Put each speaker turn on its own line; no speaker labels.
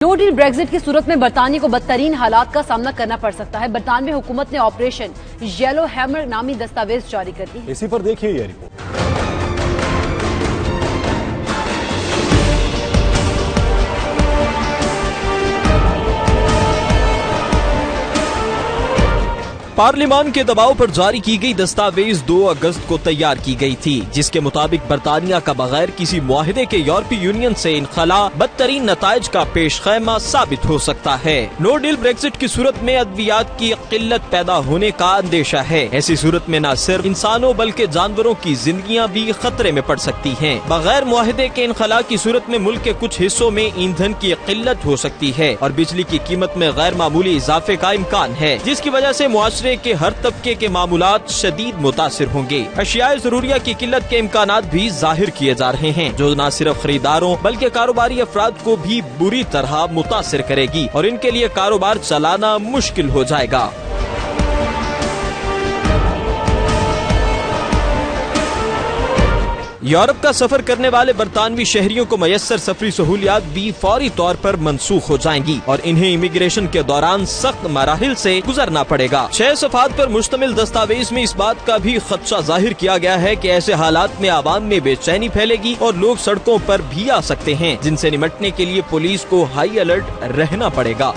No deal Brexit की सूरत में बरतानिया को बदतरीन हालात का सामना करना पड़ सकता है। बरतानवी हुकूमत ने ऑपरेशन येलो हैमर नामी दस्तावेज जारी कर दी है।
इसी पर देखिए यह रिपोर्ट।
पार्लिमान के दबाव पर जारी की गई दस्तावेज 2 अगस्त को तैयार की गई थी, जिसके मुताबिक बरतानिया का बगैर किसी मुआहदे के यूरोपीय यूनियन से इनखला बदतरीन नताइज का पेश खैमा साबित हो सकता है। नो डील ब्रेक्जिट की सूरत में अद्वियात की किल्लत पैदा होने का अंदेशा है। ऐसी सूरत में न सिर्फ इंसानों बल्कि जानवरों की जिंदगियां भी खतरे में पड़ सकती हैं। बगैर मुआहदे के इनखला की सूरत में मुल्क के कुछ हिस्सों में ईंधन की किल्लत हो सकती है और बिजली की कीमत में गैर मामूली इजाफे का इम्कान है, जिसकी वजह से मुआशरे के हर तबके के मामूलात शदीद मुतासिर होंगे। अशियाए जरूरिया की किल्लत के इम्कानात भी जाहिर किए जा रहे हैं, जो न सिर्फ खरीदारों बल्कि कारोबारी अफराद को भी बुरी तरह मुतासिर करेगी और इनके लिए कारोबार चलाना मुश्किल हो जाएगा। यूरोप का सफर करने वाले बरतानवी शहरियों को मयसर सफरी सहूलियात भी फौरी तौर पर मनसूख हो जाएंगी और इन्हें इमिग्रेशन के दौरान सख्त मराहिल से गुजरना पड़ेगा। 6 सफ़ात पर मुश्तमिल दस्तावेज में इस बात का भी खदशा जाहिर किया गया है कि ऐसे हालात में आवाम में बेचैनी फैलेगी और लोग सड़कों पर भी आ सकते हैं, जिनसे निपटने के लिए पुलिस को हाई अलर्ट रहना पड़ेगा।